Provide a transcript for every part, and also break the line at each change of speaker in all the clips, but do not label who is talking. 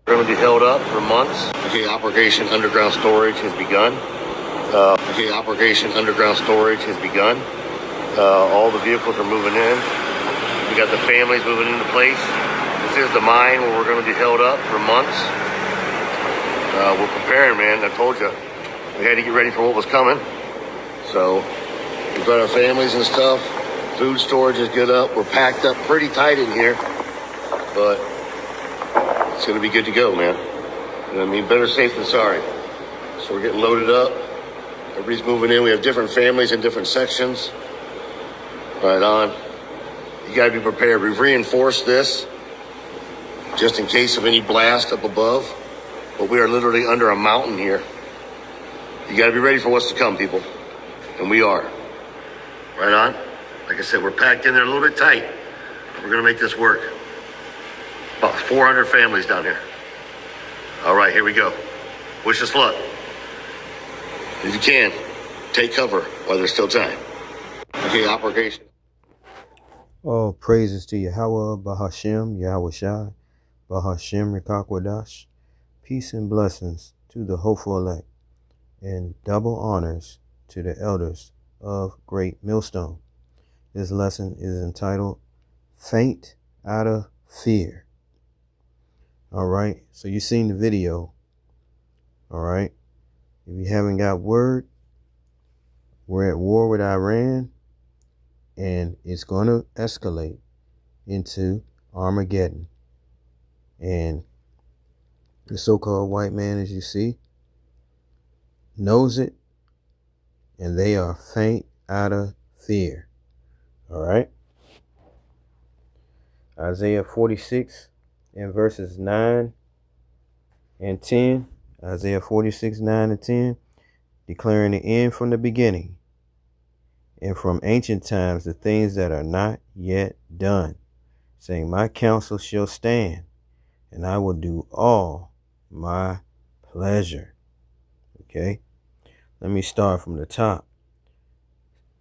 We're going to be held up for months. Okay, Operation Underground Storage has begun. Operation Underground Storage has begun. All the vehicles are moving in. We got the families moving into place. This is the mine where we're going to be held up for months. We're preparing, man. I told you. We had to get ready for what was coming. So we've got our families and stuff. Food storage is good up. We're packed up pretty tight in here. But it's going to be good to go, man. You know what I mean? Better safe than sorry. So we're getting loaded up. Everybody's moving in. We have different families in different sections. Right on. You got to be prepared. We've reinforced this just in case of any blast up above. But we are literally under a mountain here. You got to be ready for what's to come, people. And we are. Right on. Like I said, we're packed in there a little bit tight. We're going to make this work. About 400 families down here. All right, here we go. Wish us luck. If you can, take cover while there's still time. Okay, operation.
All praises to Yahweh, Bahashem, Yahweh Shai, Bahashem, Rikakwadash. Peace and blessings to the hopeful elect, and double honors to the elders of Great Millstone. This lesson is entitled, Faint Out of Fear. All right, so you've seen the video. All right, if you haven't got word, we're at war with Iran, and it's going to escalate into Armageddon. And the so-called white man, as you see, knows it, and they are faint out of fear. All right. Isaiah 46 and verses 9 and 10. Isaiah 46, 9 and 10. Declaring the end from the beginning, and from ancient times the things that are not yet done, saying, my counsel shall stand, and I will do all my pleasure. Okay, let me start from the top.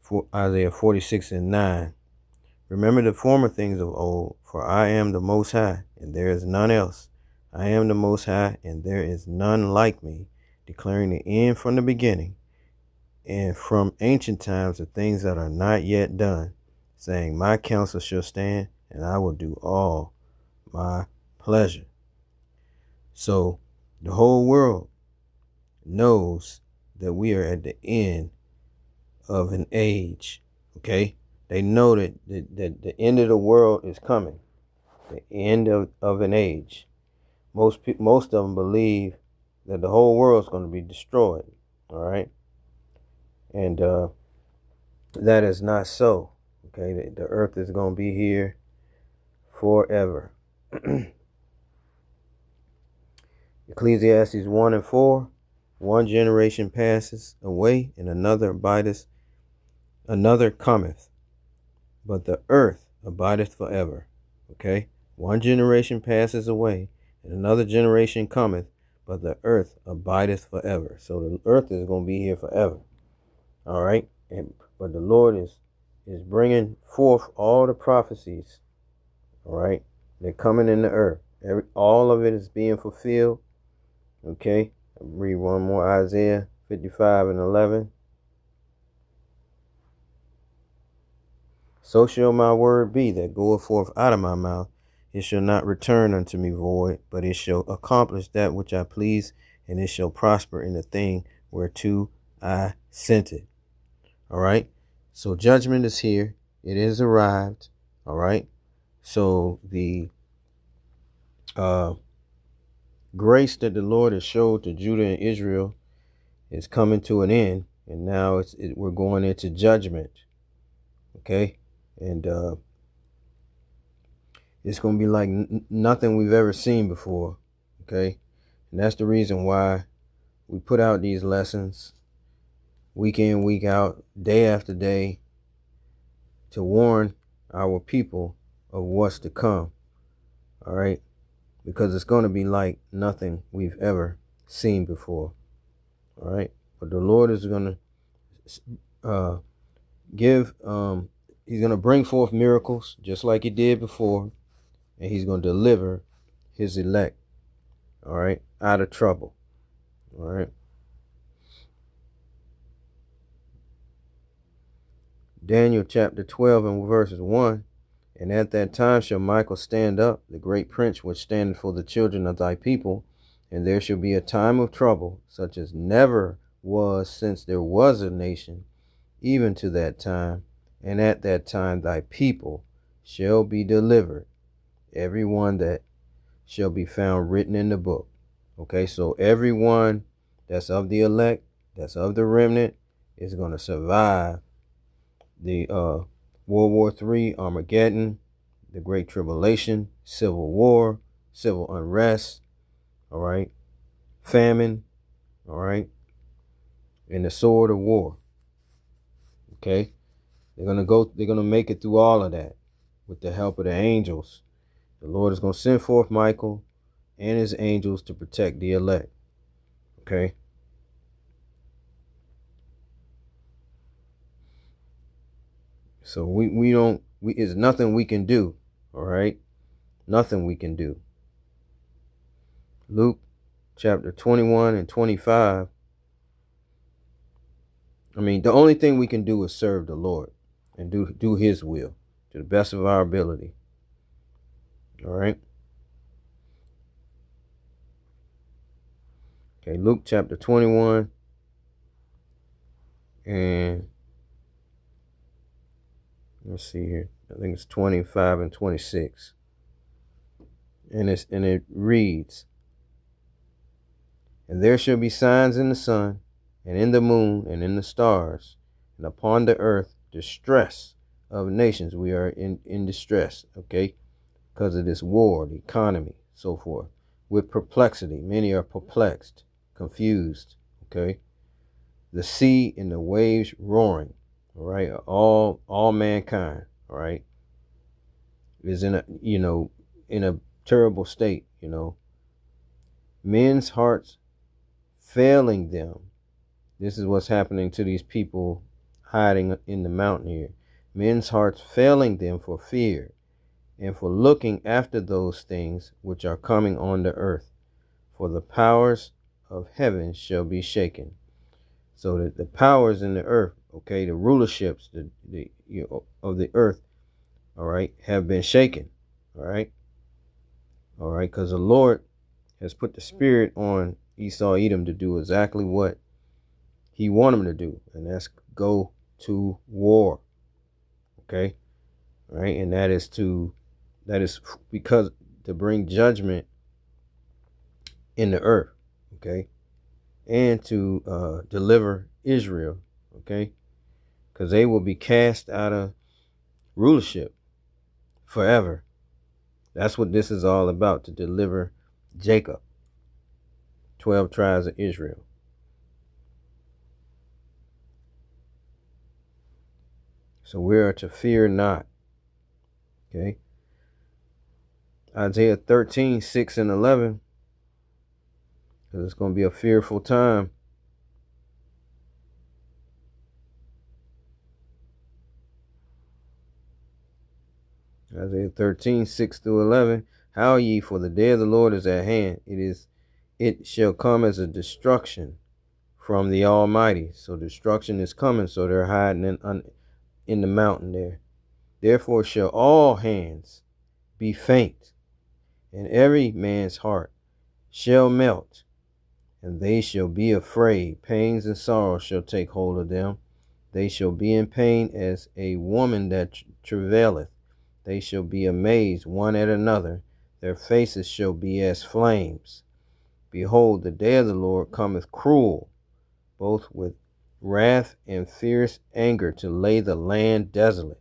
For Isaiah 46 and 9. Remember the former things of old, for I am the Most High, and there is none else. I am the Most High, and there is none like me, declaring the end from the beginning, and from ancient times the things that are not yet done, saying, my counsel shall stand, and I will do all my pleasure. So the whole world knows that we are at the end of an age. Okay, they know that the end of the world is coming, the end of an age. Most of them believe that the whole world is going to be destroyed. All right, and that is not so. Okay, the earth is going to be here forever. Ecclesiastes 1 and 4. One generation passes away, and another abideth. Another cometh, but the earth abideth forever. Okay, one generation passes away, and another generation cometh, but the earth abideth forever. So the earth is going to be here forever. All right, but the Lord is bringing forth all the prophecies. All right, they're coming in the earth. All of it is being fulfilled. Okay, I'll read one more. Isaiah 55 and 11. So shall my word be that goeth forth out of my mouth. It shall not return unto me void, but it shall accomplish that which I please, and it shall prosper in the thing whereto I sent it. All right. So judgment is here. It is arrived. All right. So the grace that the Lord has showed to Judah and Israel is coming to an end, and now we're going into judgment. Okay. And it's going to be like nothing we've ever seen before. Okay. And that's the reason why we put out these lessons week in, week out, day after day, to warn our people of what's to come. All right. Because it's going to be like nothing we've ever seen before. All right. But the Lord is going to he's going to bring forth miracles just like he did before, and he's going to deliver his elect. all right, out of trouble, all right. Daniel chapter 12 and verses 1. And at that time shall Michael stand up, the great prince which standeth for the children of thy people, and there shall be a time of trouble, such as never was since there was a nation, even to that time. And at that time thy people shall be delivered, every one that shall be found written in the book. Okay, so everyone that's of the elect, that's of the remnant, is going to survive the World War III, Armageddon, the Great Tribulation, Civil War, civil unrest, all right, famine, all right, and the sword of war. Okay, they're gonna make it through all of that with the help of the angels. The Lord is gonna send forth Michael and his angels to protect the elect. Okay. So it's nothing we can do. All right. Nothing we can do. Luke chapter 21 and 25. I mean, the only thing we can do is serve the Lord and do his will to the best of our ability. All right. Okay, Luke chapter 21 and let's see here. I think it's 25 and 26. And it reads, and there shall be signs in the sun and in the moon and in the stars, and upon the earth distress of nations. We are in distress, okay, because of this war, the economy, so forth. With perplexity, many are perplexed, confused, okay. The sea and the waves roaring, all right, all mankind, all right, is in a terrible state, men's hearts failing them. This is what's happening to these people hiding in the mountain here. Men's hearts failing them for fear and for looking after those things which are coming on the earth. For the powers of heaven shall be shaken. So that the powers in the earth, okay, the rulerships of the earth, all right, have been shaken. All right. All right. Because the Lord has put the spirit on Esau Edom to do exactly what he wanted them to do, and that's go to war. Okay. All right. And that is because to bring judgment in the earth. Okay. And to deliver Israel. Okay. Because they will be cast out of rulership forever. That's what this is all about, to deliver Jacob, 12 tribes of Israel. So we are to fear not. Okay. Isaiah 13, 6 and 11. Because it's going to be a fearful time. Isaiah 13, 6 through 11. How ye, for the day of the Lord is at hand. It shall come as a destruction from the Almighty. So destruction is coming. So they're hiding in the mountain there. Therefore shall all hands be faint, and every man's heart shall melt, and they shall be afraid. Pains and sorrows shall take hold of them. They shall be in pain as a woman that travaileth. They shall be amazed one at another. Their faces shall be as flames. Behold, the day of the Lord cometh cruel, both with wrath and fierce anger, to lay the land desolate.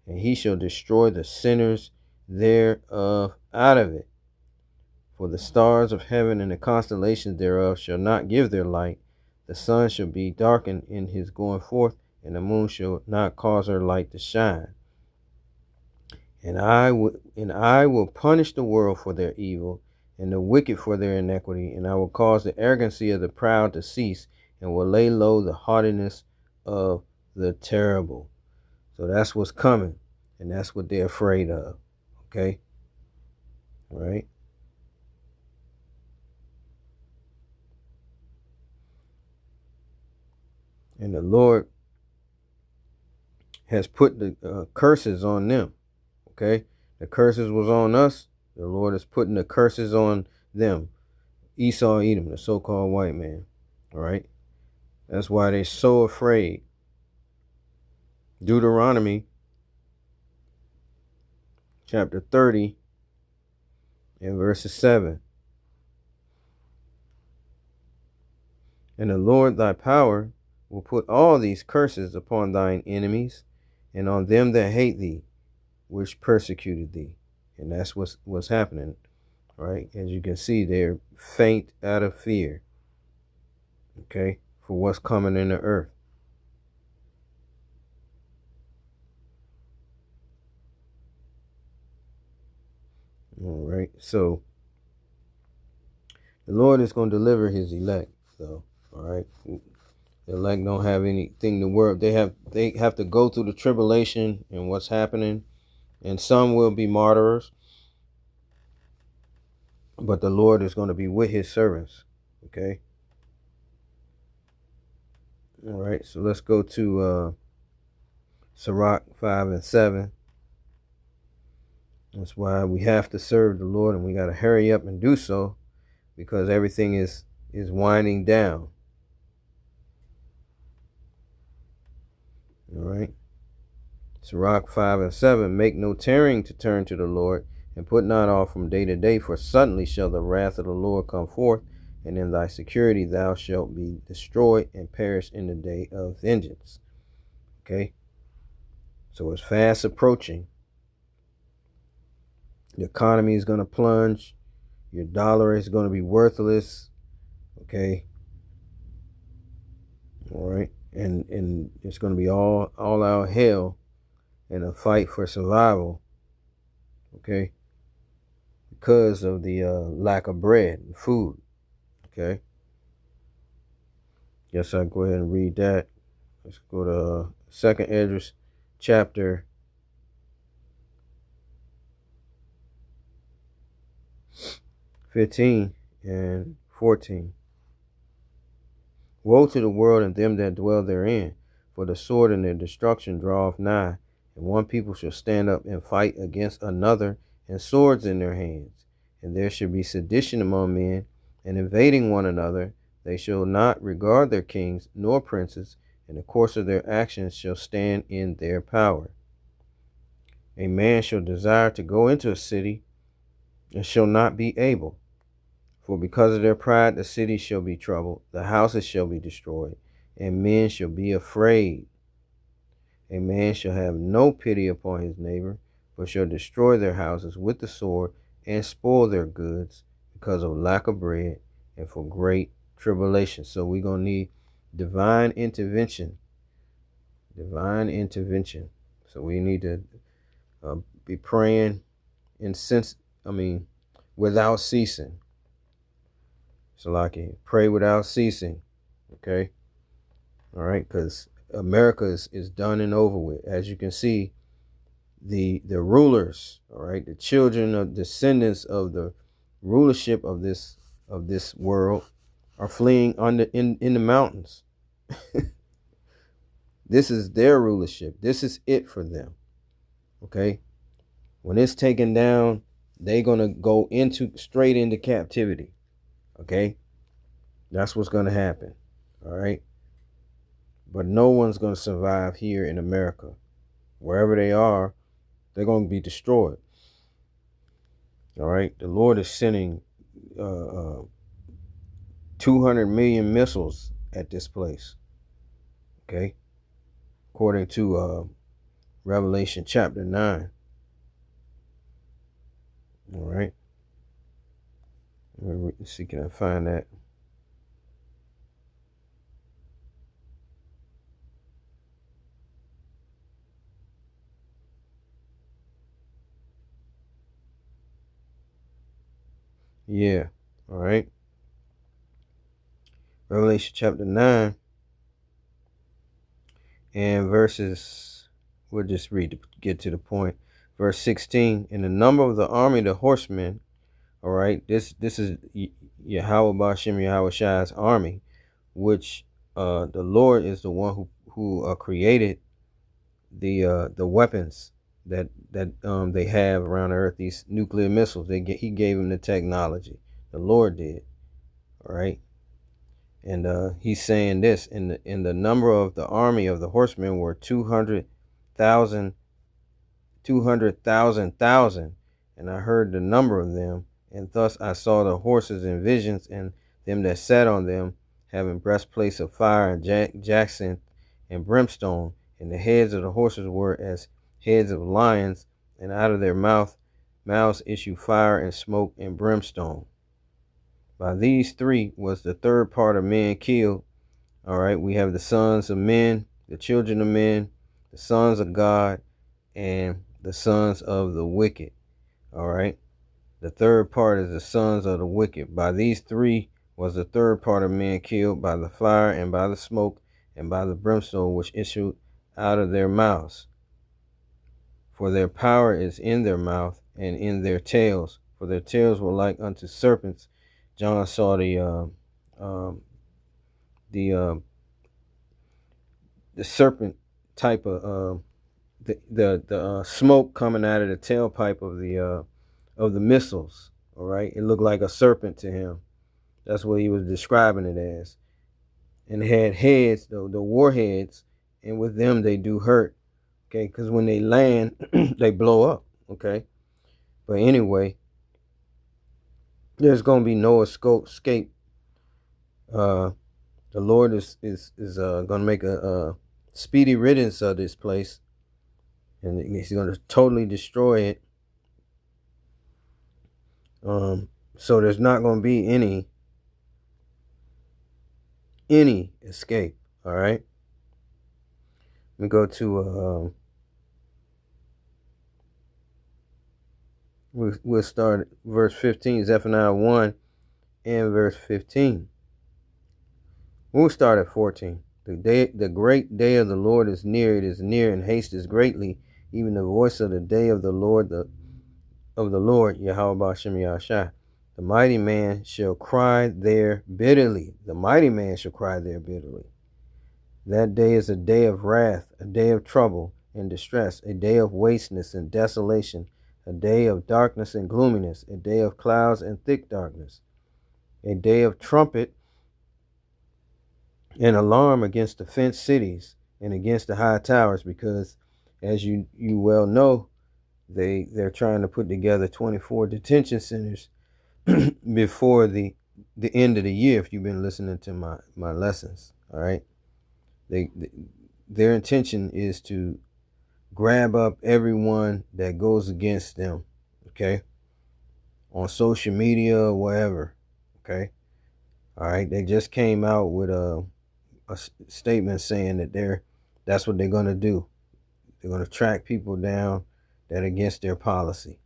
And he shall destroy the sinners thereof out of it. For the stars of heaven and the constellations thereof shall not give their light. The sun shall be darkened in his going forth, and the moon shall not cause her light to shine. And I will punish the world for their evil, and the wicked for their iniquity, and I will cause the arrogancy of the proud to cease, and will lay low the haughtiness of the terrible. So that's what's coming, and that's what they're afraid of. Okay? All right? And the Lord has put the curses on them. Okay, the curses was on us. The Lord is putting the curses on them. Esau, Edom, the so-called white man. All right, that's why they're so afraid. Deuteronomy chapter 30 and verses 7. And the Lord thy power will put all these curses upon thine enemies and on them that hate thee, which persecuted thee. And that's what's happening, right? As you can see, they're faint out of fear, okay, for what's coming in the earth. All right, so the Lord is going to deliver his elect, though. All right, the elect don't have anything to worry. They have to go through the tribulation and what's happening, and some will be martyrs, but the Lord is going to be with his servants. Okay. All right, so let's go to Sirach 5 and 7. That's why we have to serve the Lord, and we got to hurry up and do so, because everything is winding down. All right. Sirach 5 and 7. Make no tarrying to turn to the Lord, and put not off from day to day, for suddenly shall the wrath of the Lord come forth, and in thy security thou shalt be destroyed and perish in the day of vengeance. Okay. So it's fast approaching. The economy is going to plunge. Your dollar is going to be worthless. Okay. All right. And it's going to be all out hell and a fight for survival. Okay. Because of the lack of bread and food. Okay. Guess I'll go ahead and read that. Let's go to 2nd Esdras chapter 15 and 14. Woe to the world and them that dwell therein, for the sword and their destruction draweth nigh, and one people shall stand up and fight against another, and swords in their hands. And there shall be sedition among men, and invading one another. They shall not regard their kings nor princes, and the course of their actions shall stand in their power. A man shall desire to go into a city, and shall not be able. For because of their pride the city shall be troubled, the houses shall be destroyed, and men shall be afraid. A man shall have no pity upon his neighbor, but shall destroy their houses with the sword, and spoil their goods, because of lack of bread, and for great tribulation. So we're going to need divine intervention. Divine intervention. So we need to be praying without ceasing. So like pray without ceasing. Okay. All right. Because America is done and over with. As you can see, the rulers, all right, the children of descendants of the rulership of this world are fleeing in the mountains. This is their rulership. This is it for them. Okay. When it's taken down, they're gonna go straight into captivity. Okay, that's what's going to happen. All right, but no one's going to survive here in America. Wherever they are, they're going to be destroyed. All right, the Lord is sending 200 million missiles at this place. Okay, according to Revelation chapter 9. All right, let's see, can I find that? Yeah. All right. Revelation chapter 9 and verses, we'll just read to get to the point. Verse 16, in the number of the army, the horsemen. All right. This is Yahweh Ba'ashem Yahweh Shai's army, which the Lord is the one who created the weapons that they have around the earth. These nuclear missiles. He gave them the technology. The Lord did. All right. And he's saying this in the number of the army of the horsemen were 200,000, and I heard the number of them, and thus I saw the horses in visions, and them that sat on them, having breastplates of fire and jacinth and brimstone, and the heads of the horses were as heads of lions, and out of their mouths issue fire and smoke and brimstone. By these three was the third part of men killed. All right, we have the sons of men, the children of men, the sons of God, and the sons of the wicked. All right, the third part is the sons of the wicked. By these three was the third part of men killed, by the fire and by the smoke and by the brimstone which issued out of their mouths. For their power is in their mouth and in their tails, for their tails were like unto serpents. John saw the serpent type of the smoke coming out of the tailpipe of the missiles. All right, it looked like a serpent to him. That's what he was describing it as. And it had heads, the warheads, and with them they do hurt. Okay, because when they land, they blow up. Okay, but anyway, there's gonna be no escape. The Lord is gonna make a speedy riddance of this place, and he's gonna totally destroy it. So there's not gonna be any escape. All right. Let me go to we'll start verse 15, Zephaniah 1 and verse 15. We'll start at 14. The great day of the Lord is near. It is near, and haste is greatly. Even the voice of the day of the Lord, Yahweh Ba'ashem Yahshua. The mighty man shall cry there bitterly. The mighty man shall cry there bitterly. That day is a day of wrath, a day of trouble and distress, a day of wasteness and desolation, a day of darkness and gloominess, a day of clouds and thick darkness, a day of trumpet and alarm against the fenced cities and against the high towers, because as you well know, they're trying to put together 24 detention centers before the end of the year. If you've been listening to my lessons, all right, their intention is to grab up everyone that goes against them, okay, on social media or wherever, okay. All right, they just came out with a statement saying that that's what they're going to do. They're going to track people down that are against their policy.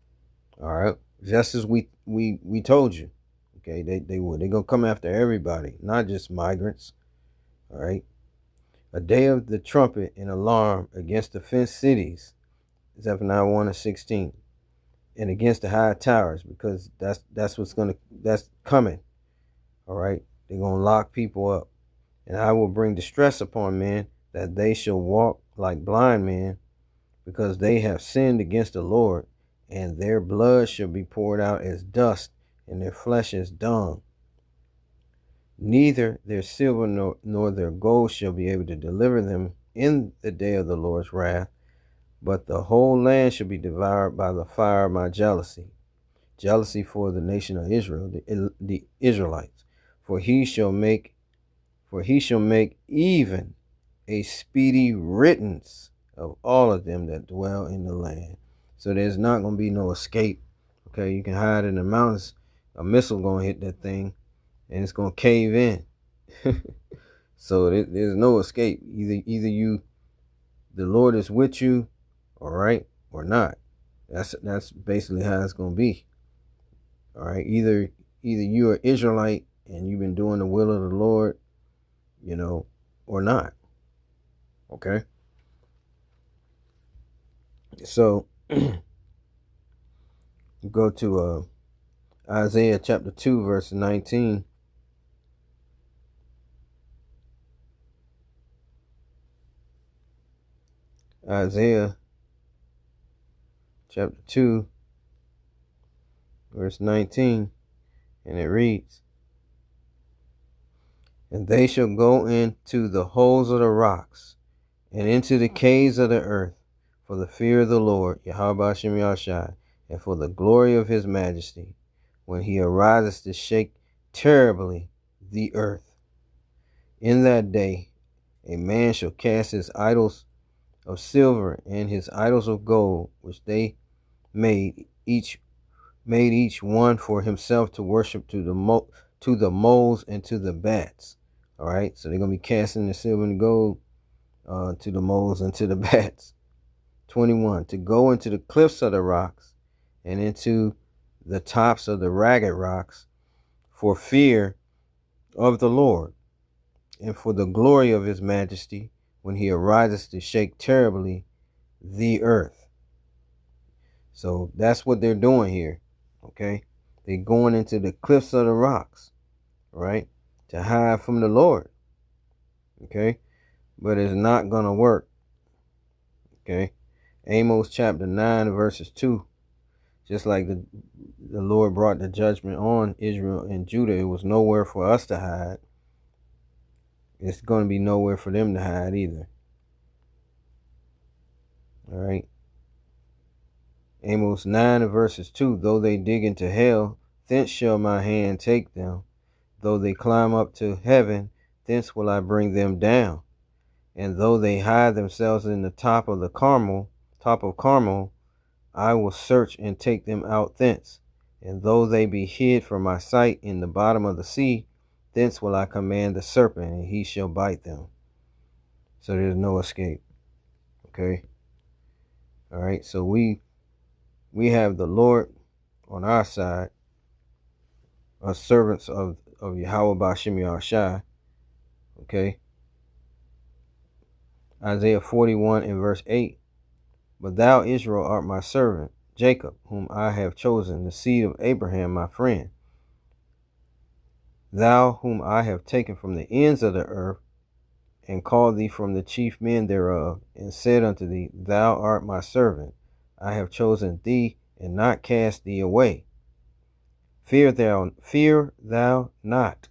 All right, just as we told you, okay. They're going to come after everybody, not just migrants. All right, a day of the trumpet and alarm against the fenced cities, Zephaniah 1 and 16, and against the high towers, because that's coming. All right, they're going to lock people up. And I will bring distress upon men, that they shall walk like blind men, because they have sinned against the Lord, and their blood shall be poured out as dust, and their flesh as dung. Neither their silver nor their gold shall be able to deliver them in the day of the Lord's wrath, but the whole land shall be devoured by the fire of my jealousy. Jealousy for the nation of Israel, the Israelites. For he shall make even a speedy riddance of all of them that dwell in the land. So there's not going to be no escape. Okay, you can hide in the mountains. A missile going to hit that thing, and it's going to cave in. So there's no escape. Either the Lord is with you, all right, or not. That's basically how it's going to be. All right, either you're an Israelite and you've been doing the will of the Lord, or not. Okay. So go to Isaiah chapter 2, verse 19. Isaiah chapter 2, verse 19, and it reads, "And they shall go into the holes of the rocks, and into the caves of the earth, for the fear of the Lord, Yahweh Shem Yahshai, and for the glory of his majesty, when he arises to shake terribly the earth. In that day a man shall cast his idols of silver and his idols of gold, which they made each one for himself to worship, to the moles and to the bats." All right, so they're gonna be casting the silver and gold to the moles and to the bats. 21, to go into the cliffs of the rocks and into the tops of the ragged rocks, for fear of the Lord and for the glory of his majesty, when he arises to shake terribly the earth. So that's what they're doing here. Okay, they're going into the cliffs of the rocks, right, to hide from the Lord. Okay, but it's not gonna work. Okay, Amos chapter 9 verses 2, just like the Lord brought the judgment on Israel and Judah, it was nowhere for us to hide. It's going to be nowhere for them to hide either. All right, Amos 9 verses 2, "Though they dig into hell, thence shall my hand take them. Though they climb up to heaven, thence will I bring them down. And though they hide themselves in the top of Carmel, I will search and take them out thence. And though they be hid from my sight in the bottom of the sea, thence will I command the serpent, and he shall bite them." So there's no escape. Okay. All right. So we have the Lord on our side, us servants of Yahweh Ba'Shem Yahushai. Okay. Isaiah 41 and verse 8, "But thou, Israel, art my servant, Jacob, whom I have chosen, the seed of Abraham, my friend. Thou, whom I have taken from the ends of the earth, and called thee from the chief men thereof, and said unto thee, Thou art my servant. I have chosen thee, and not cast thee away. Fear thou not,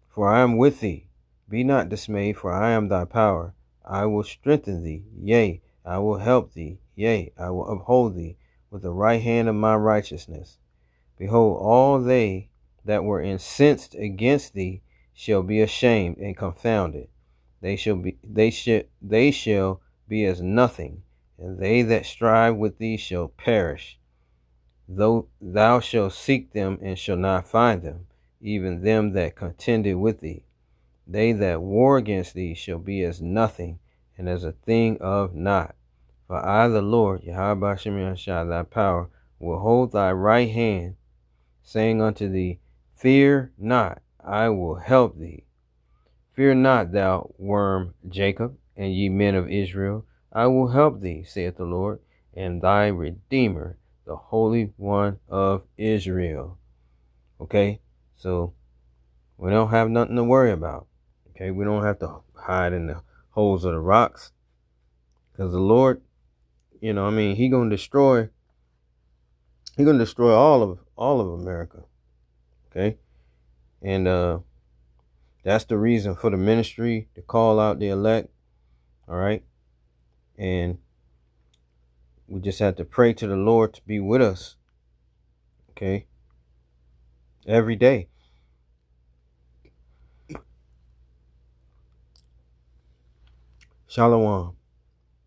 for I am with thee. Be not dismayed, for I am thy power. I will strengthen thee, yea, I will help thee, yea, I will uphold thee with the right hand of my righteousness. Behold, all they that were incensed against thee shall be ashamed and confounded. They shall be as nothing, and they that strive with thee shall perish. Though thou shalt seek them and shall not find them, even them that contended with thee. They that war against thee shall be as nothing, and as a thing of naught. For I, the Lord, Yahweh Shem Yahshai, thy power, will hold thy right hand, saying unto thee, Fear not, I will help thee. Fear not, thou worm Jacob, and ye men of Israel, I will help thee, saith the Lord, and thy Redeemer, the Holy One of Israel. Okay, so we don't have nothing to worry about. Okay, we don't have to hide in the holes of the rocks, because the Lord, He gonna destroy all of America. Okay, and that's the reason for the ministry, to call out the elect. All right, and we just have to pray to the Lord to be with us. Okay, every day. Shalom.